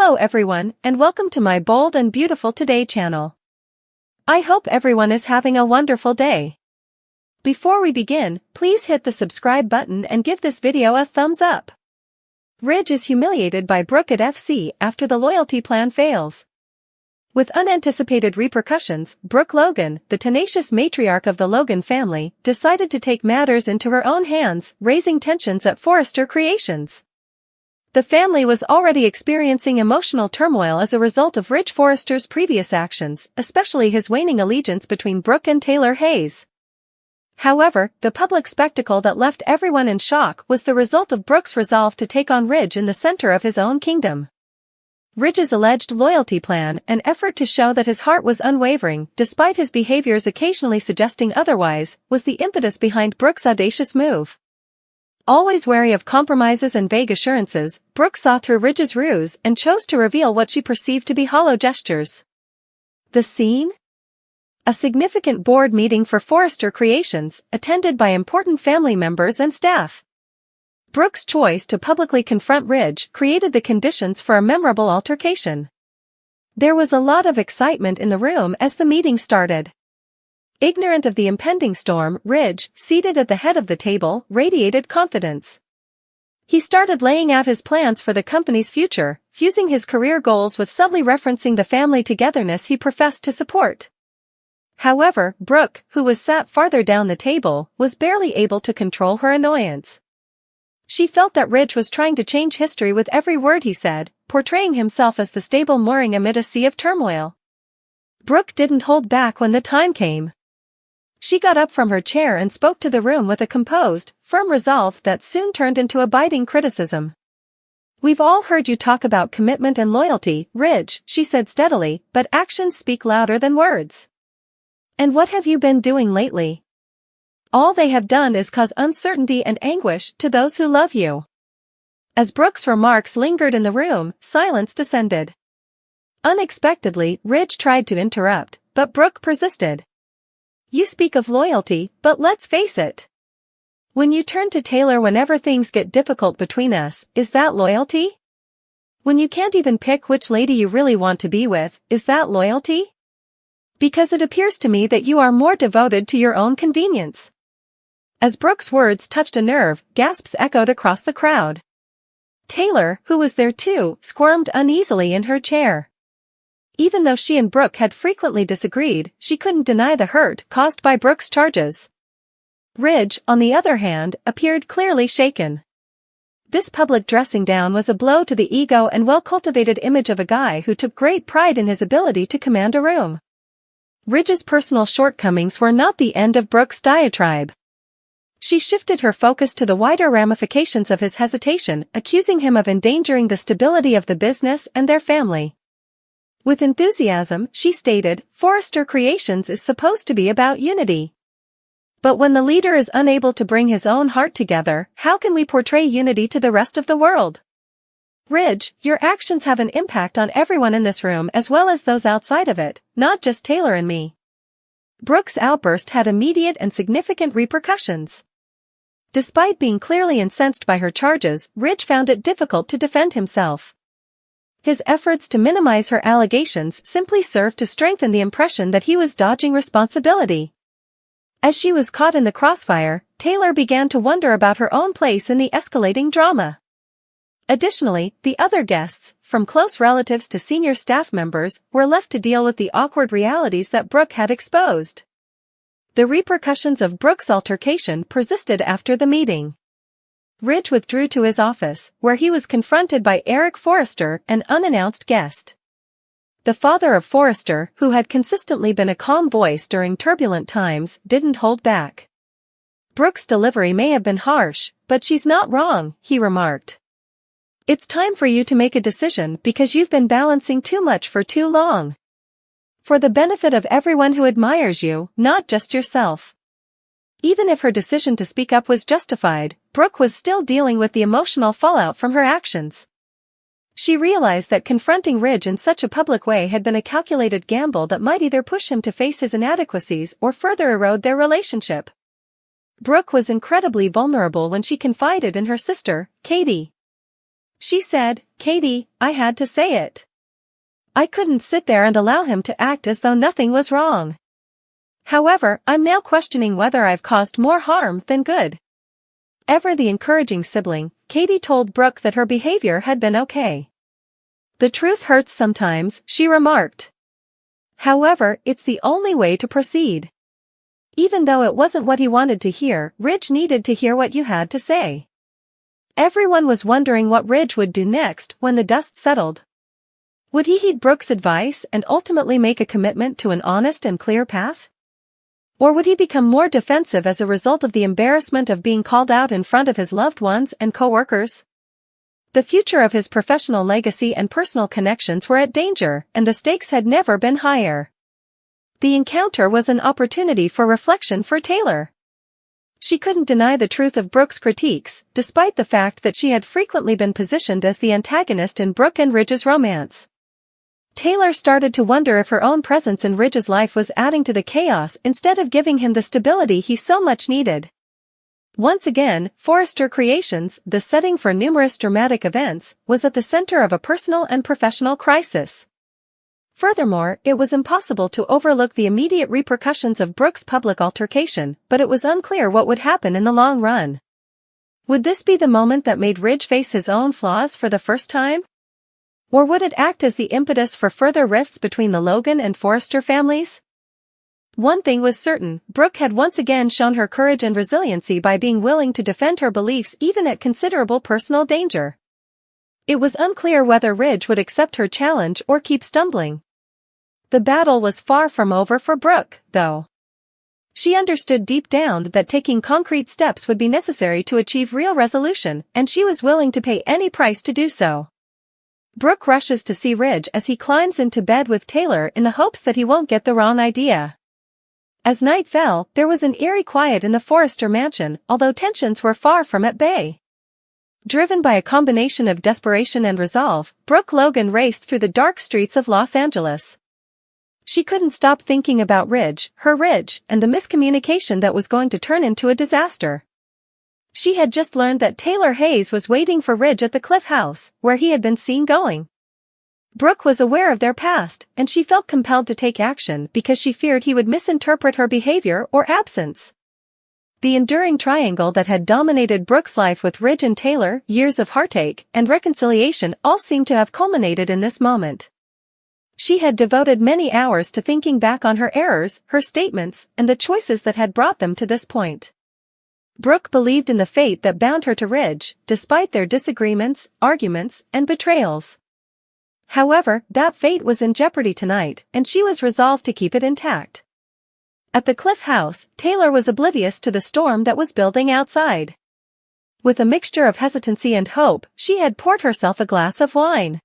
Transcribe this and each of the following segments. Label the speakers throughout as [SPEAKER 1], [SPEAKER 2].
[SPEAKER 1] Hello everyone, and welcome to my Bold and Beautiful Today channel. I hope everyone is having a wonderful day. Before we begin, please hit the subscribe button and give this video a thumbs up. Ridge is humiliated by Brooke at FC after the loyalty plan fails. With unanticipated repercussions, Brooke Logan, the tenacious matriarch of the Logan family, decided to take matters into her own hands, raising tensions at Forrester Creations. The family was already experiencing emotional turmoil as a result of Ridge Forrester's previous actions, especially his waning allegiance between Brooke and Taylor Hayes. However, the public spectacle that left everyone in shock was the result of Brooke's resolve to take on Ridge in the center of his own kingdom. Ridge's alleged loyalty plan, an effort to show that his heart was unwavering, despite his behaviors occasionally suggesting otherwise, was the impetus behind Brooke's audacious move. Always wary of compromises and vague assurances, Brooke saw through Ridge's ruse and chose to reveal what she perceived to be hollow gestures. The scene? A significant board meeting for Forrester Creations, attended by important family members and staff. Brooke's choice to publicly confront Ridge created the conditions for a memorable altercation. There was a lot of excitement in the room as the meeting started. Ignorant of the impending storm, Ridge, seated at the head of the table, radiated confidence. He started laying out his plans for the company's future, fusing his career goals with subtly referencing the family togetherness he professed to support. However, Brooke, who was sat farther down the table, was barely able to control her annoyance. She felt that Ridge was trying to change history with every word he said, portraying himself as the stable mooring amid a sea of turmoil. Brooke didn't hold back when the time came. She got up from her chair and spoke to the room with a composed, firm resolve that soon turned into a biting criticism. "We've all heard you talk about commitment and loyalty, Ridge," she said steadily, "but actions speak louder than words. And what have you been doing lately? All they have done is cause uncertainty and anguish to those who love you." As Brooke's remarks lingered in the room, silence descended. Unexpectedly, Ridge tried to interrupt, but Brooke persisted. "You speak of loyalty, but let's face it. When you turn to Taylor whenever things get difficult between us, is that loyalty? When you can't even pick which lady you really want to be with, is that loyalty? Because it appears to me that you are more devoted to your own convenience." As Brooke's words touched a nerve, gasps echoed across the crowd. Taylor, who was there too, squirmed uneasily in her chair. Even though she and Brooke had frequently disagreed, she couldn't deny the hurt caused by Brooke's charges. Ridge, on the other hand, appeared clearly shaken. This public dressing down was a blow to the ego and well-cultivated image of a guy who took great pride in his ability to command a room. Ridge's personal shortcomings were not the end of Brooke's diatribe. She shifted her focus to the wider ramifications of his hesitation, accusing him of endangering the stability of the business and their family. With enthusiasm, she stated, "Forrester Creations is supposed to be about unity. But when the leader is unable to bring his own heart together, how can we portray unity to the rest of the world? Ridge, your actions have an impact on everyone in this room as well as those outside of it, not just Taylor and me." Brooke's outburst had immediate and significant repercussions. Despite being clearly incensed by her charges, Ridge found it difficult to defend himself. His efforts to minimize her allegations simply served to strengthen the impression that he was dodging responsibility. As she was caught in the crossfire, Taylor began to wonder about her own place in the escalating drama. Additionally, the other guests, from close relatives to senior staff members, were left to deal with the awkward realities that Brooke had exposed. The repercussions of Brooke's altercation persisted after the meeting. Ridge withdrew to his office, where he was confronted by Eric Forrester, an unannounced guest. The father of Forrester, who had consistently been a calm voice during turbulent times, didn't hold back. "Brooke's delivery may have been harsh, but she's not wrong," he remarked. "It's time for you to make a decision because you've been balancing too much for too long. For the benefit of everyone who admires you, not just yourself." Even if her decision to speak up was justified, Brooke was still dealing with the emotional fallout from her actions. She realized that confronting Ridge in such a public way had been a calculated gamble that might either push him to face his inadequacies or further erode their relationship. Brooke was incredibly vulnerable when she confided in her sister, Katie. She said, "Katie, I had to say it. I couldn't sit there and allow him to act as though nothing was wrong. However, I'm now questioning whether I've caused more harm than good." Ever the encouraging sibling, Katie told Brooke that her behavior had been okay. "The truth hurts sometimes," she remarked. "However, it's the only way to proceed." Even though it wasn't what he wanted to hear, Ridge needed to hear what you had to say. Everyone was wondering what Ridge would do next when the dust settled. Would he heed Brooke's advice and ultimately make a commitment to an honest and clear path? Or would he become more defensive as a result of the embarrassment of being called out in front of his loved ones and co-workers? The future of his professional legacy and personal connections were at danger, and the stakes had never been higher. The encounter was an opportunity for reflection for Taylor. She couldn't deny the truth of Brooke's critiques, despite the fact that she had frequently been positioned as the antagonist in Brooke and Ridge's romance. Taylor started to wonder if her own presence in Ridge's life was adding to the chaos instead of giving him the stability he so much needed. Once again, Forrester Creations, the setting for numerous dramatic events, was at the center of a personal and professional crisis. Furthermore, it was impossible to overlook the immediate repercussions of Brooke's public altercation, but it was unclear what would happen in the long run. Would this be the moment that made Ridge face his own flaws for the first time? Or would it act as the impetus for further rifts between the Logan and Forrester families? One thing was certain, Brooke had once again shown her courage and resiliency by being willing to defend her beliefs even at considerable personal danger. It was unclear whether Ridge would accept her challenge or keep stumbling. The battle was far from over for Brooke, though. She understood deep down that taking concrete steps would be necessary to achieve real resolution, and she was willing to pay any price to do so. Brooke rushes to see Ridge as he climbs into bed with Taylor in the hopes that he won't get the wrong idea. As night fell, there was an eerie quiet in the Forrester mansion, although tensions were far from at bay. Driven by a combination of desperation and resolve, Brooke Logan raced through the dark streets of Los Angeles. She couldn't stop thinking about Ridge, and the miscommunication that was going to turn into a disaster. She had just learned that Taylor Hayes was waiting for Ridge at the Cliff House, where he had been seen going. Brooke was aware of their past, and she felt compelled to take action because she feared he would misinterpret her behavior or absence. The enduring triangle that had dominated Brooke's life with Ridge and Taylor, years of heartache and reconciliation, all seemed to have culminated in this moment. She had devoted many hours to thinking back on her errors, her statements, and the choices that had brought them to this point. Brooke believed in the fate that bound her to Ridge, despite their disagreements, arguments, and betrayals. However, that fate was in jeopardy tonight, and she was resolved to keep it intact. At the Cliff House, Taylor was oblivious to the storm that was building outside. With a mixture of hesitancy and hope, she had poured herself a glass of wine.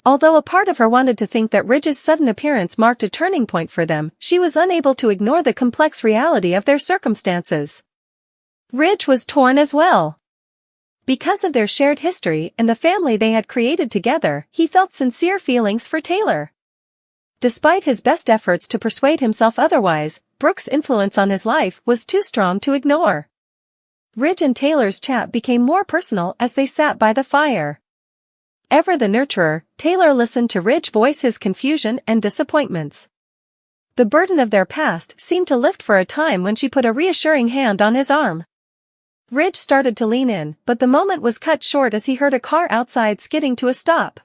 [SPEAKER 1] Although a part of her wanted to think that Ridge's sudden appearance marked a turning point for them, she was unable to ignore the complex reality of their circumstances. Ridge was torn as well. Because of their shared history and the family they had created together, he felt sincere feelings for Taylor. Despite his best efforts to persuade himself otherwise, Brooke's influence on his life was too strong to ignore. Ridge and Taylor's chat became more personal as they sat by the fire. Ever the nurturer, Taylor listened to Ridge voice his confusion and disappointments. The burden of their past seemed to lift for a time when she put a reassuring hand on his arm. Ridge started to lean in, but the moment was cut short as he heard a car outside skidding to a stop.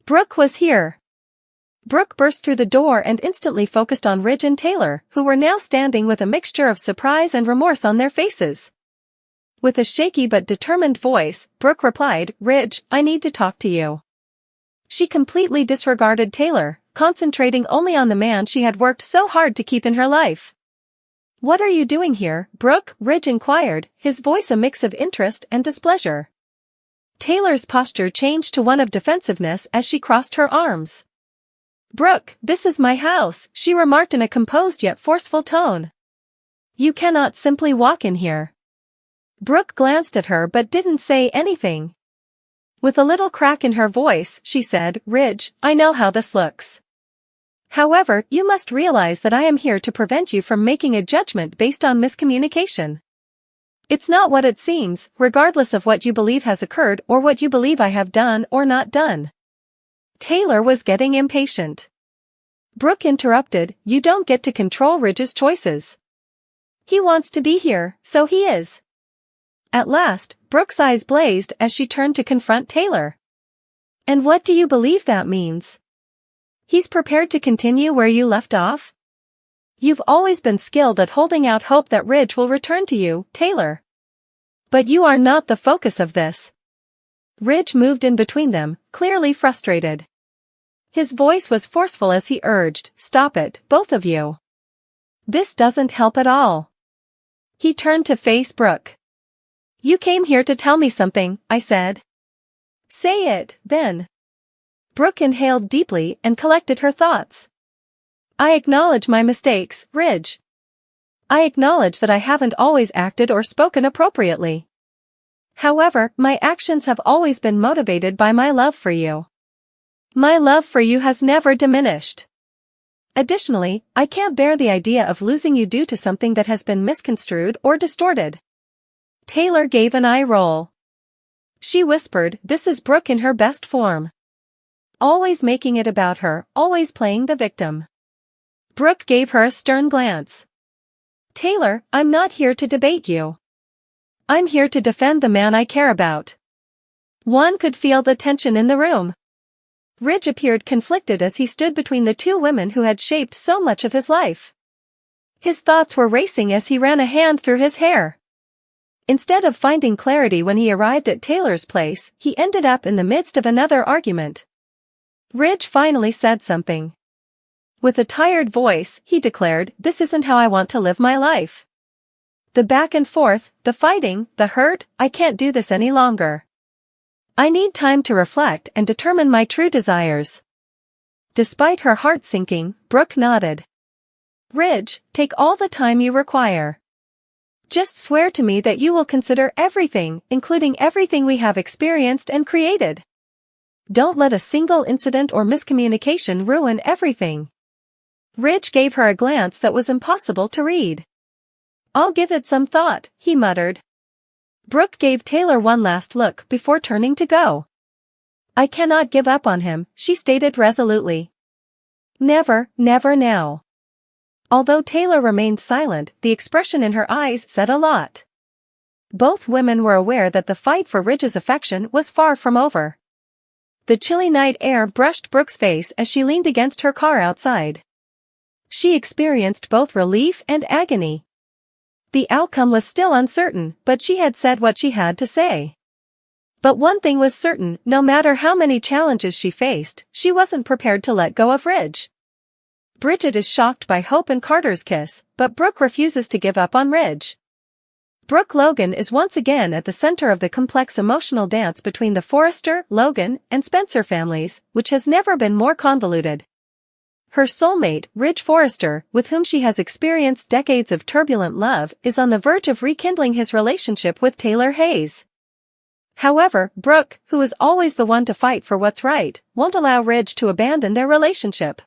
[SPEAKER 1] Brooke was here. Brooke burst through the door and instantly focused on Ridge and Taylor, who were now standing with a mixture of surprise and remorse on their faces. With a shaky but determined voice, Brooke replied, "Ridge, I need to talk to you." She completely disregarded Taylor, concentrating only on the man she had worked so hard to keep in her life. "What are you doing here, Brooke?" Ridge inquired, his voice a mix of interest and displeasure. Taylor's posture changed to one of defensiveness as she crossed her arms. "Brooke, this is my house," she remarked in a composed yet forceful tone. "You cannot simply walk in here." Brooke glanced at her but didn't say anything. With a little crack in her voice, she said, "Ridge, I know how this looks. However, you must realize that I am here to prevent you from making a judgment based on miscommunication. It's not what it seems, regardless of what you believe has occurred or what you believe I have done or not done. Taylor was getting impatient. Brooke interrupted, you don't get to control Ridge's choices. He wants to be here, so he is. At last, Brooke's eyes blazed as she turned to confront Taylor. And what do you believe that means? He's prepared to continue where you left off? You've always been skilled at holding out hope that Ridge will return to you, Taylor. But you are not the focus of this. Ridge moved in between them, clearly frustrated. His voice was forceful as he urged, stop it, both of you. This doesn't help at all. He turned to face Brooke. You came here to tell me something, I said. Say it, then. Brooke inhaled deeply and collected her thoughts. I acknowledge my mistakes, Ridge. I acknowledge that I haven't always acted or spoken appropriately. However, my actions have always been motivated by my love for you. My love for you has never diminished. Additionally, I can't bear the idea of losing you due to something that has been misconstrued or distorted. Taylor gave an eye roll. She whispered, this is Brooke in her best form. Always making it about her, always playing the victim. Brooke gave her a stern glance. Taylor, I'm not here to debate you. I'm here to defend the man I care about. One could feel the tension in the room. Ridge appeared conflicted as he stood between the two women who had shaped so much of his life. His thoughts were racing as he ran a hand through his hair. Instead of finding clarity when he arrived at Taylor's place, he ended up in the midst of another argument. Ridge finally said something. With a tired voice, he declared, this isn't how I want to live my life. The back and forth, the fighting, the hurt, I can't do this any longer. I need time to reflect and determine my true desires. Despite her heart sinking, Brooke nodded. Ridge, take all the time you require. Just swear to me that you will consider everything, including everything we have experienced and created. Don't let a single incident or miscommunication ruin everything. Ridge gave her a glance that was impossible to read. I'll give it some thought, he muttered. Brooke gave Taylor one last look before turning to go. I cannot give up on him, she stated resolutely. Never, never now. Although Taylor remained silent, the expression in her eyes said a lot. Both women were aware that the fight for Ridge's affection was far from over. The chilly night air brushed Brooke's face as she leaned against her car outside. She experienced both relief and agony. The outcome was still uncertain, but she had said what she had to say. But one thing was certain, no matter how many challenges she faced, she wasn't prepared to let go of Ridge. Bridget is shocked by Hope and Carter's kiss, but Brooke refuses to give up on Ridge. Brooke Logan is once again at the center of the complex emotional dance between the Forrester, Logan, and Spencer families, which has never been more convoluted. Her soulmate, Ridge Forrester, with whom she has experienced decades of turbulent love, is on the verge of rekindling his relationship with Taylor Hayes. However, Brooke, who is always the one to fight for what's right, won't allow Ridge to abandon their relationship.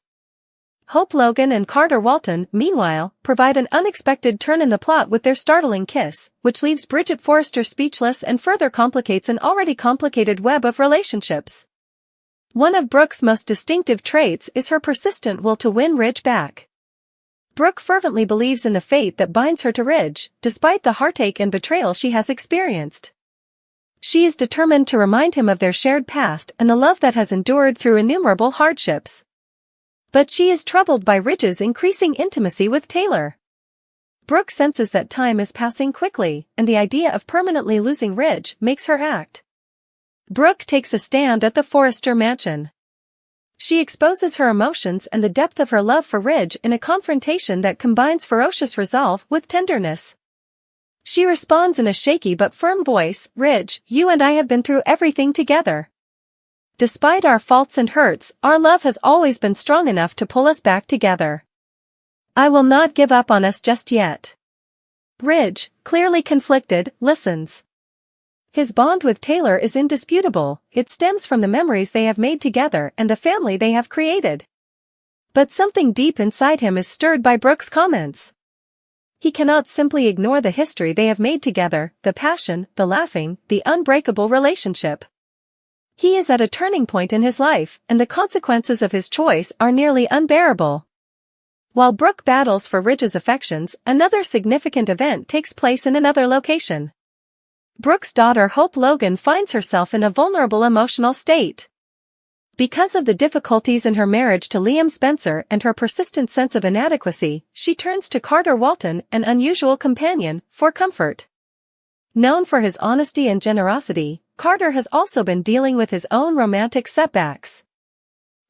[SPEAKER 1] Hope Logan and Carter Walton, meanwhile, provide an unexpected turn in the plot with their startling kiss, which leaves Bridget Forrester speechless and further complicates an already complicated web of relationships. One of Brooke's most distinctive traits is her persistent will to win Ridge back. Brooke fervently believes in the fate that binds her to Ridge, despite the heartache and betrayal she has experienced. She is determined to remind him of their shared past and the love that has endured through innumerable hardships. But she is troubled by Ridge's increasing intimacy with Taylor. Brooke senses that time is passing quickly, and the idea of permanently losing Ridge makes her act. Brooke takes a stand at the Forrester mansion. She exposes her emotions and the depth of her love for Ridge in a confrontation that combines ferocious resolve with tenderness. She responds in a shaky but firm voice, Ridge, you and I have been through everything together. Despite our faults and hurts, our love has always been strong enough to pull us back together. I will not give up on us just yet. Ridge, clearly conflicted, listens. His bond with Taylor is indisputable, it stems from the memories they have made together and the family they have created. But something deep inside him is stirred by Brooke's comments. He cannot simply ignore the history they have made together, the passion, the laughing, the unbreakable relationship. He is at a turning point in his life, and the consequences of his choice are nearly unbearable. While Brooke battles for Ridge's affections, another significant event takes place in another location. Brooke's daughter Hope Logan finds herself in a vulnerable emotional state. Because of the difficulties in her marriage to Liam Spencer and her persistent sense of inadequacy, she turns to Carter Walton, an unusual companion, for comfort. Known for his honesty and generosity, Carter has also been dealing with his own romantic setbacks.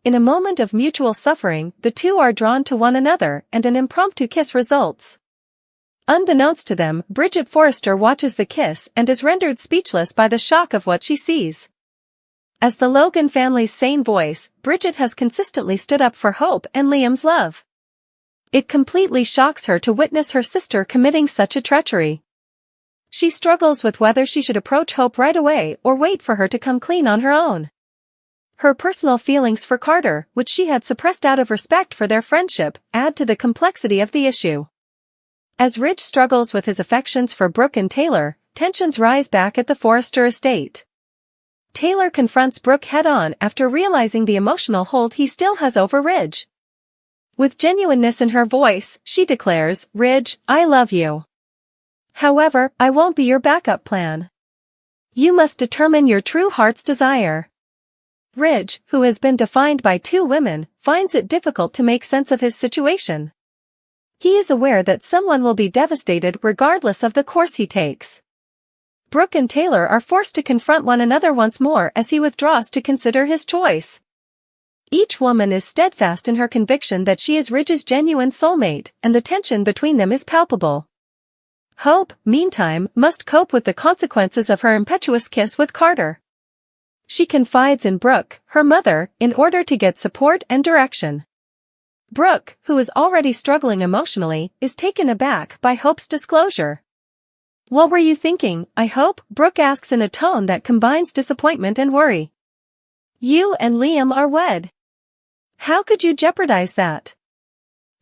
[SPEAKER 1] In a moment of mutual suffering, the two are drawn to one another, and an impromptu kiss results. Unbeknownst to them, Bridget Forrester watches the kiss and is rendered speechless by the shock of what she sees. As the Logan family's sane voice, Bridget has consistently stood up for Hope and Liam's love. It completely shocks her to witness her sister committing such a treachery. She struggles with whether she should approach Hope right away or wait for her to come clean on her own. Her personal feelings for Carter, which she had suppressed out of respect for their friendship, add to the complexity of the issue. As Ridge struggles with his affections for Brooke and Taylor, tensions rise back at the Forrester estate. Taylor confronts Brooke head-on after realizing the emotional hold he still has over Ridge. With genuineness in her voice, she declares, "Ridge, I love you. However, I won't be your backup plan. You must determine your true heart's desire." Ridge, who has been defined by two women, finds it difficult to make sense of his situation. He is aware that someone will be devastated regardless of the course he takes. Brooke and Taylor are forced to confront one another once more as he withdraws to consider his choice. Each woman is steadfast in her conviction that she is Ridge's genuine soulmate, and the tension between them is palpable. Hope, meantime, must cope with the consequences of her impetuous kiss with Carter. She confides in Brooke, her mother, in order to get support and direction. Brooke, who is already struggling emotionally, is taken aback by Hope's disclosure. "What were you thinking, I hope?" Brooke asks in a tone that combines disappointment and worry. "You and Liam are wed. How could you jeopardize that?"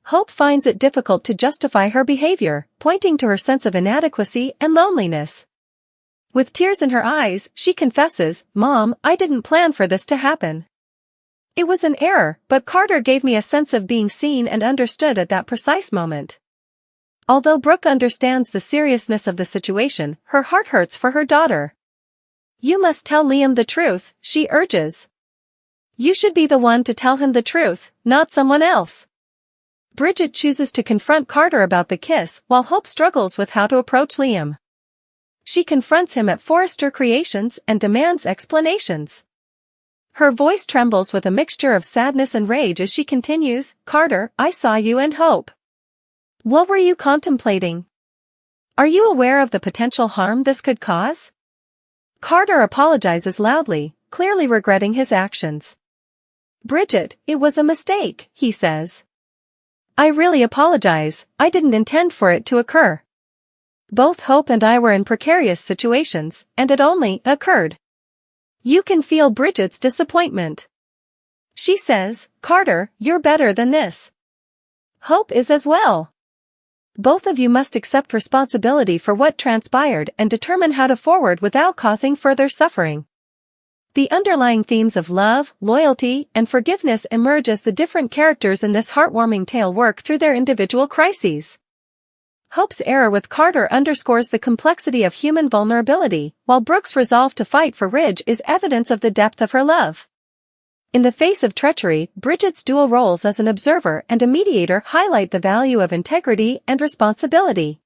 [SPEAKER 1] Hope finds it difficult to justify her behavior, pointing to her sense of inadequacy and loneliness. With tears in her eyes, she confesses, "Mom, I didn't plan for this to happen. It was an error, but Carter gave me a sense of being seen and understood at that precise moment." Although Brooke understands the seriousness of the situation, her heart hurts for her daughter. "You must tell Liam the truth," she urges. "You should be the one to tell him the truth, not someone else." Bridget chooses to confront Carter about the kiss, while Hope struggles with how to approach Liam. She confronts him at Forrester Creations and demands explanations. Her voice trembles with a mixture of sadness and rage as she continues, "Carter, I saw you and Hope. What were you contemplating? Are you aware of the potential harm this could cause?" Carter apologizes loudly, clearly regretting his actions. "Bridget, it was a mistake," he says. "I really apologize, I didn't intend for it to occur. Both Hope and I were in precarious situations, and it only occurred." You can feel Bridget's disappointment. She says, "Carter, you're better than this." Hope is as well. Both of you must accept responsibility for what transpired and determine how to forward without causing further suffering. The underlying themes of love, loyalty, and forgiveness emerge as the different characters in this heartwarming tale work through their individual crises. Hope's error with Carter underscores the complexity of human vulnerability, while Brooke's resolve to fight for Ridge is evidence of the depth of her love. In the face of treachery, Bridget's dual roles as an observer and a mediator highlight the value of integrity and responsibility.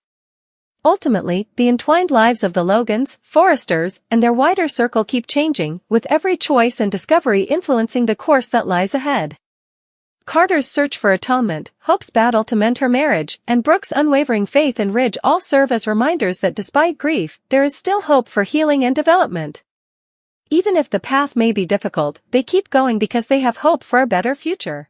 [SPEAKER 1] Ultimately, the entwined lives of the Logans, Forresters, and their wider circle keep changing, with every choice and discovery influencing the course that lies ahead. Carter's search for atonement, Hope's battle to mend her marriage, and Brooke's unwavering faith in Ridge all serve as reminders that despite grief, there is still hope for healing and development. Even if the path may be difficult, they keep going because they have hope for a better future.